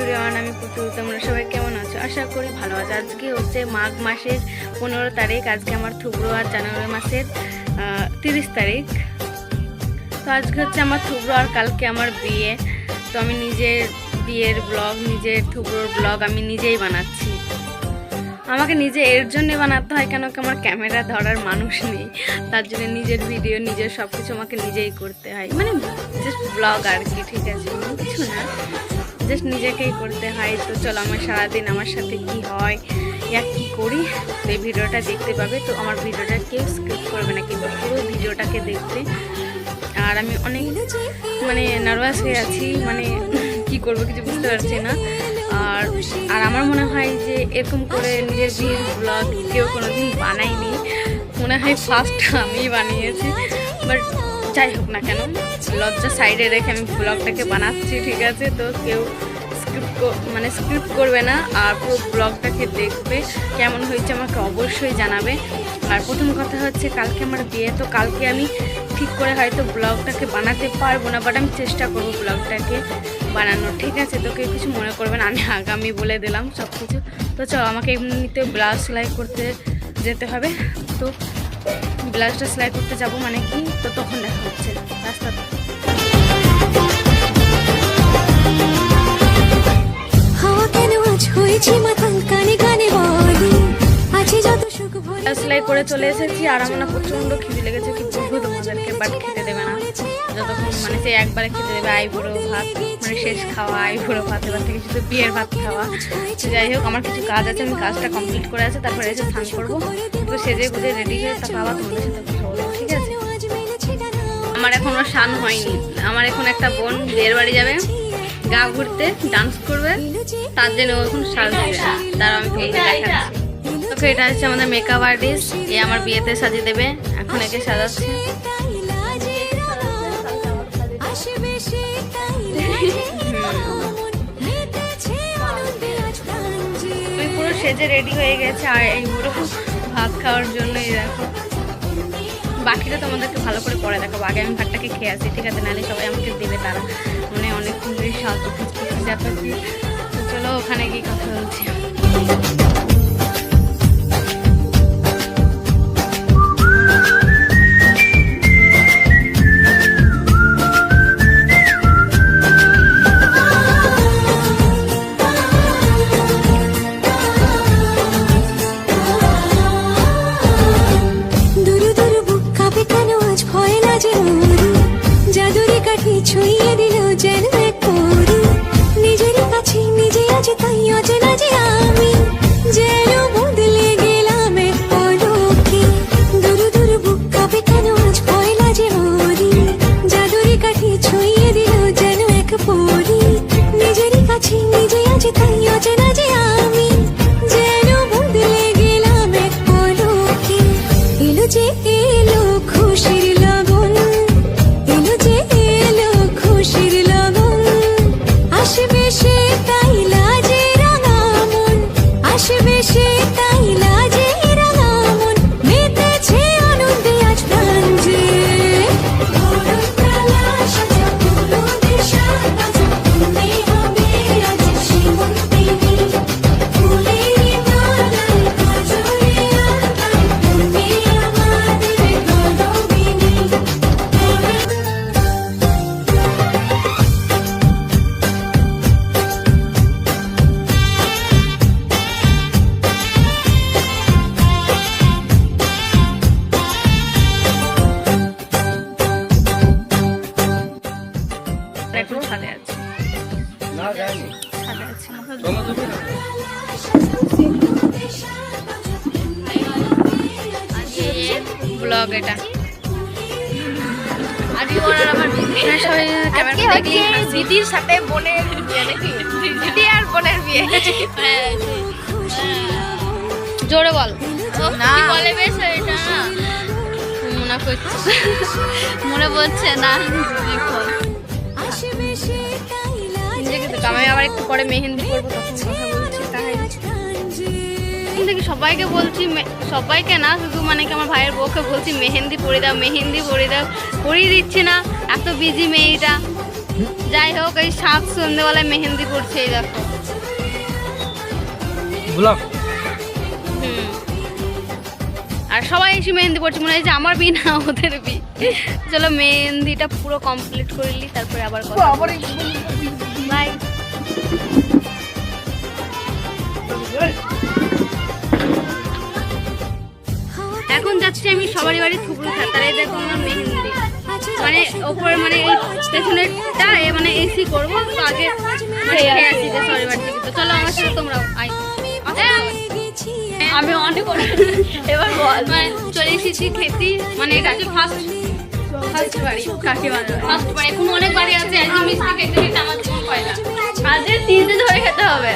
Everyone, আমি পুতুল। তোমরা সবাই কেমন আছো? আশা করি ভালো আছো। আজকে হচ্ছে মাঘ মাসের 15 তারিখ। আজকে আমার থুবড়ো, আর জানুয়ারি মাসের 30 তারিখ। তো আজকে হচ্ছে আমার থুবড়ো, আর কালকে আমার বিয়ে। তো আমি নিজের বিয়ের ব্লগ, নিজের থুবড়োর ব্লগ আমি নিজেই বানাচ্ছি। আমাকে নিজে এর জন্যে বানাতে হয় কেন কি আমার ক্যামেরা ধরার মানুষ নেই, তার জন্য নিজের ভিডিও, নিজের সব কিছু আমাকে নিজেই করতে হয়। মানে জাস্ট ব্লগ আর কি, ঠিক আছে, কিছু না, জাস্ট নিজেকেই করতে হয়। তো চলো আমার সারাদিন আমার সাথে কি হয় ইয়া কী করি তো এই ভিডিওটা দেখতে পাবে। তো আমার ভিডিওটা কেউ স্কিপ করবে না, কিন্তু পুরো ভিডিওটাকে দেখবে। আর আমি অনেক মানে নার্ভাস হয়ে আছি, মানে কি করবো কিছু বুঝতে পারছি না। আর আর আমার মনে হয় যে এরকম করে নিজের বিয়ের ব্লগ কেউ কোনোদিন বানায়নি, মনে হয় ফার্স্ট আমি বানিয়েছি। বাট যাই হোক না কেন, লজ্জা সাইডে রেখে আমি ব্লগটাকে বানাচ্ছি, ঠিক আছে। তো কেউ স্ক্রিপ্ট করবে না, আর পুরো ব্লগটাকে দেখবে। কেমন হয়েছে আমাকে অবশ্যই জানাবে। আর প্রথম কথা হচ্ছে কালকে আমার বিয়ে, তো কালকে আমি ঠিক করে হয়তো ব্লগটাকে বানাতে পারবো না, বাট আমি চেষ্টা করবো ব্লগটাকে বানানোর, ঠিক আছে। তো কেউ কিছু মনে করবে না, আমি আগামী বলে দিলাম সব কিছু। তো চলো, আমাকে এমনিতে ব্লাউজ সেলাই করতে যেতে হবে। তো ব্লাউজটা সেলাই করতে যাব মানে কি, তো তখন দেখা হচ্ছে রাস্তাতে। সেলাই করে চলে এসেছি, আর আমার না প্রচণ্ড খিদে লেগেছে, কি বলবো তোমাদেরকে, বাট খেতে দেবে না যতক্ষণ, মানে সে একবারে খেতে দেবে আইবুড়ো ভাত, মানে শেষ খাওয়া আইবুড়ো ভাত, এবার থেকে শুধু বিয়ের ভাত খাওয়া। যাই হোক, আমার কিছু কাজ আছে, আমি কাজটা কমপ্লিট করে আছে, তারপরে এসে স্নান করবো। তো সেজে গুজে রেডি হয়ে তারপর আবার তোমাদের সাথে কথা বলবো, ঠিক আছে। আমার এখনও স্নান হয়নি। আমার এখন একটা বোন বিয়ের বাড়ি যাবে, গা ঘুরতে, ডান্স করবে, তার জন্য এখন সাজ দেবে। তার আমি তোমাদের দেখাচ্ছি। ওকে, এটা হচ্ছে আমাদের মেকআপ আর্টিস্ট, এ আমার বিয়েতে সাজিয়ে দেবে। এখন একে সাজাচ্ছে। পুরো সেজে রেডি হয়ে গেছে, আর এই পুরো ভাত খাওয়ার জন্যই দেখো। বাকিটা তোমাদেরকে ভালো করে পরে দেখাবো, আগে আমি ভাতটাকে খেয়ে আসি, ঠিক আছে, নাহলে সবাই আমাকে দেবে, তারা মানে অনেকক্ষণ ধরে সাহায্য যাচ্ছি। তো চলো ওখানে গিয়ে কথা বলছি। ছুঁয়ে দিল যেন এক পরি, নিজের কাছে নিজে আছে তাই অচেনা যে আমি, যেন বদলে গেলাম এক পলকে। দূর দূর বুক কাঁপে কেন আজ ভয় লাগে মরি, জাদুরি কাঠি ছুঁয়ে দিল যেন এক পরি, নিজের কাছে নিজে আছে তাই অচেনা যে আমি, যেন বদলে গেলাম এক পলকে। এলো যে এলো খুশির লগন, এলো যে খুশির লগন, আসবে সে তাই লাজে রাঙা মন, আসবে সে তাই লাজে রাঙা মন, মেতেছে আনন্দে আজ প্রাণ যে। এখন ছাদে আছে, ছাদে আছে ব্লগ এটা। দিদির সাথে বোনের বিয়ে, নাকি দিদি আর বোনের বিয়ে? জোরে বল না, বলে বেশ, এটা না মনে করছে, মনে পড়ছে না। আমি আবার একটু পরে মেহেন্দি করবো, তখন কথা বলছি। তাই দেখি সবাইকে বলছি, সবাইকে না, শুধু মানে কি আমার ভাইয়ের বউকে বলছি মেহেন্দি পরে দাও, মেহেন্দি পরে দাও, পরিয়ে দিচ্ছি না, এত বিজি মেয়েটা। যাই হোক, এই সাত সন্ধ্যেবেলায় মেহেন্দি করছে, এই দেখো। ব্লক আর সবাই এসে মেহেন্দি পড়ছে, মনে হয় যে আমার বি না ওদের বি। চলো মেহেন্দিটা পুরো কমপ্লিট করে নিই, তারপরে আবার বাই। এখন যাচ্ছি আমি সবারই বাড়ি থুবড়ু খাতারে, দেখো আমার মেহেন্দি মানে ওপর মানে এই পেছনেরটা মানে এসি করবো, তো আগে খেয়ে আসি যে সবারই বাড়ি থেকে। তো চলো আমার সাথে তোমরাও আমি অনেক এবার বল মানে চলে এসেছি খেতে, মানে এটা হচ্ছে ফার্স্ট বাড়ি কাকে বলে ফার্স্ট বাড়ি। এখন অনেক বাড়ি আছে, একদম মিষ্টি খেতে খেতে আমার জীবন হয় না, আজকে 3 দিন ধরে খেতে হবে।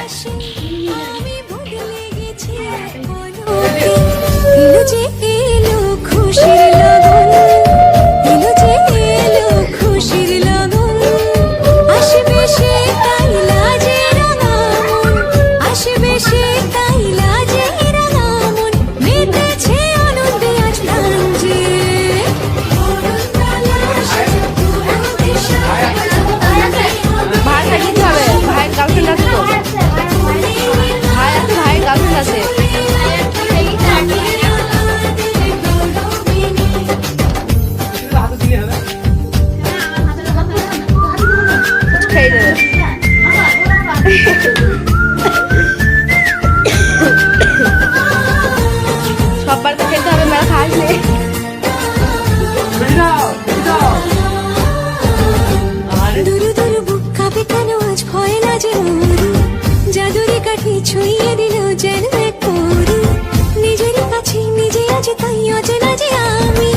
এলো যে এলো খুশির লগন, এলো যে এলো খুশির লগন, আসবে সে তাই লাজে রাঙা মন, আসবে সে তাই লাজে রাঙা মন, মেতেছে আনন্দে আজ প্রাণ যে। ভাই থাকিতে হবে, ভাইয়ের গার্লফ্রেন্ড আছে তো, ভাই আছে, ভাইয়ের গার্লফ্রেন্ড আছে। খেয়ে দেবে সব বাড়িতে খেতে হবে, মেলা খাস নেই। দুরু দুরু বুক কাঁপে কেন আজ ভয় লাজে মরি, জাদুরি কাঠি ছুঁয়ে দিল যেন এক পরি, নিজেরই কাছে নিজে আজ তাই অচেনা যে আমি,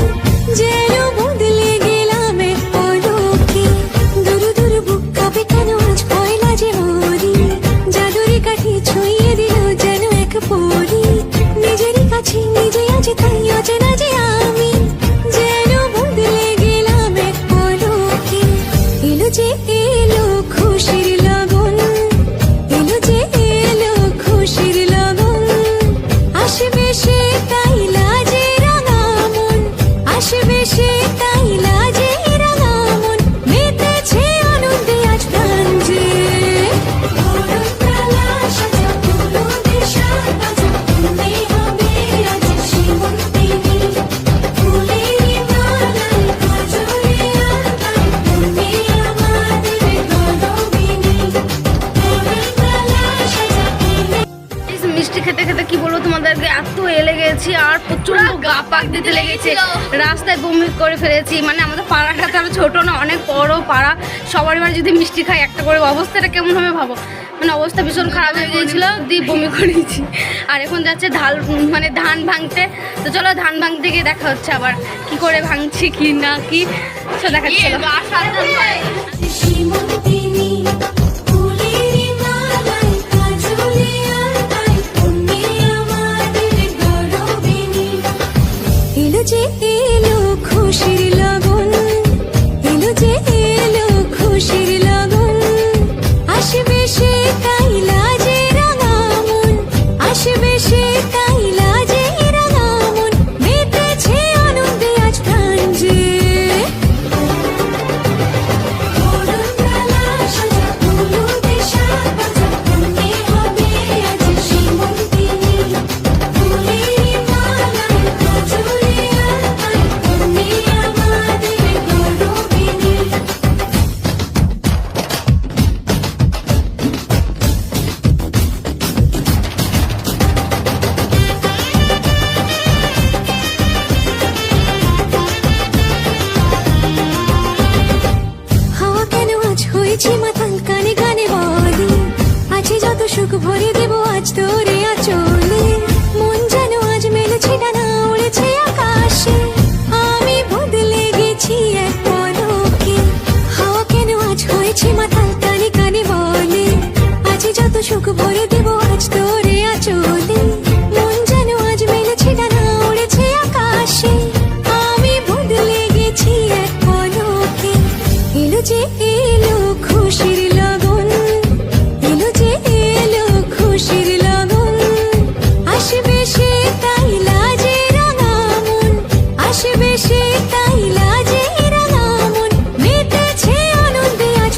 যেন বদলে গেলাম এক পলকে। দুরু দুরু বুক কাঁপে কেন আজ ভয় লাজে মরি, জাদুরি কাঠি ছুঁয়ে দিল যেন এক পরি, নিজেরই কাছে নিজে আজ তাই অচেনা যে আমি, যেন বদলে গেলাম এক পলকে। এলো যে এলো খুশির লগন, এলো যে এলো খুশির লগন, আসবে সে তাই লাজে রাঙা মন, আসবে সে তাই লাজে রাঙা মন, মেতেছে আনন্দে আজ প্রাণ যে। মিষ্টি খেতে খেতে কি বলবো তোমাদেরকে, এত এলে গেছি আর প্রচন্ড গা পাক দিতে লেগেছে, রাস্তায় বমি করে ফেলেছি। মানে আমাদের পাড়াটা তো আরো ছোট না, অনেক বড় পাড়া, সবার বাড়ি যদি মিষ্টি খাই একটা করে, অবস্থাটা কেমন হবে ভাবো। মানে অবস্থা ভীষণ খারাপ হয়ে গিয়েছিল, দিয়ে বমি করেছি। আর এখন যাচ্ছে মানে ধান ভাঙতে। তো চলো ধান ভাঙতে গিয়ে দেখা হচ্ছে আবার কি করে ভাঙছি কি না কি, তো দেখাচ্ছি চলো। সীমন্তিনী ফুলেরি মালাই কাজলে আলতাই তুমি আমাদের গৌরবিনী। এলো যে এলো খুশির লগন, এলো যে এলো খুশির লগন, আসবে সে তাই লাজে রাঙা মন, আসবে সে তাই লাজে রাঙা মন, মেতেছে আনন্দে আজ প্রাণ যে। হাওয়া কেন আজ হয়েছে মাতাল, কানে কানে বলে আছে যত সুখ ভরে দেব আজ তোরে আচলে, মন যেন আজ মেলেছে ডানা উড়েছে আকাশে, আমি বদলে গেছি এক পলকে। হাওয়া কেন আজ হয়েছে মাতাল, কানে কানে বলে আছে যত সুখ ভরে দেব আজ তোরে আচলে, মন যেন আজ মেলেছে ডানা উড়েছে আকাশে, আমি বদলে গেছি এক পলকে। এলো যে এলো খুশির লগন, এলো যে এলো খুশির লগন, আসবে সে তাই লাজে রাঙা মন, আসবে সে তাই লাজে রাঙা মন, মেতেছে আনন্দে আজ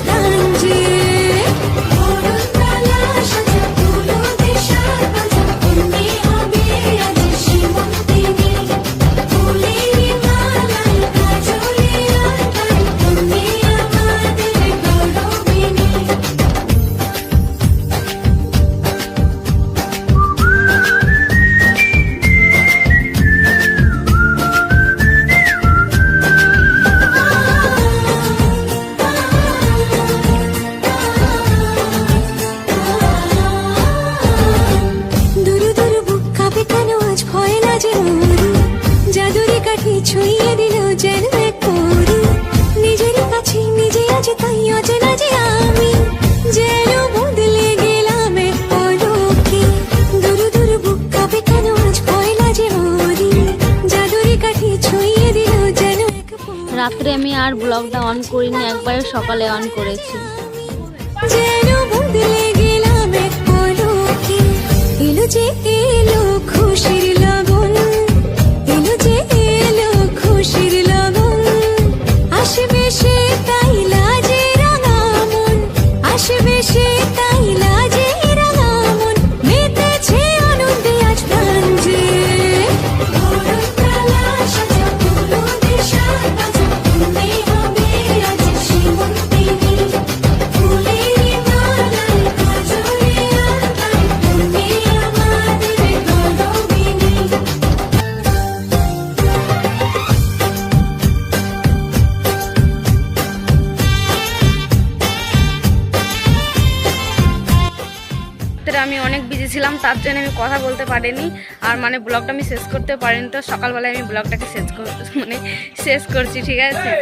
রাত্রে আমি আর ব্লগটা অন করিনি, একবারে সকালে অন করেছি। যেন বদলে গেলাম এক পলকে, এলো যে এলো খুশির লগন, এলো যে এলো খুশির লগন, আসবে সে তাই লাজে রাঙা মন, আসবে সে তাই লাজে রাঙা মন, মেতেছে আনন্দে আজ প্রাণ যে। ভরতলা সাজা ফুলদের সাজা, তুমি হবে আজ শ্রীমন্তিনী, ফুলের মালায় কাজলে আলতায়, তুমি আমাদের গৌরবিনী। রাত্রে আমি অনেক বিজি ছিলাম, তার জন্য আমি কথা বলতে পারিনি, আর মানে ব্লগটা আমি শেষ করতে পারিনি। তো সকালবেলায় আমি ব্লগটাকে শেষ করছি, ঠিক আছে।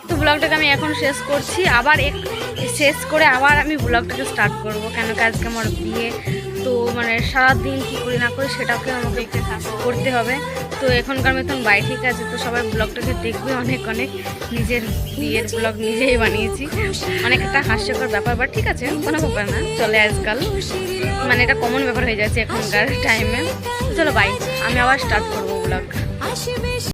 তো ব্লগটাকে আমি এখন শেষ করছি, আবার শেষ করে আবার আমি ব্লগটাকে স্টার্ট করব, কেন কি আজকে আমার বিয়ে। তো মানে সারাদিন কী করি না করি সেটাকে আমাকে করতে হবে। তো এখনকার মতন বাই, ঠিক আছে। তো সবাই ব্লগটাকে দেখবে, অনেক অনেক নিজের বিয়ের ব্লগ নিজেই বানিয়েছি, অনেক একটা হাস্যকর ব্যাপার, বাট ঠিক আছে, কোনো ব্যাপার না, চলে আজকাল, মানে এটা কমন ব্যাপার হয়ে যাচ্ছে এখনকার টাইমে। তো চলো বাই, আমি আবার স্টার্ট করবো ব্লগ। আসবে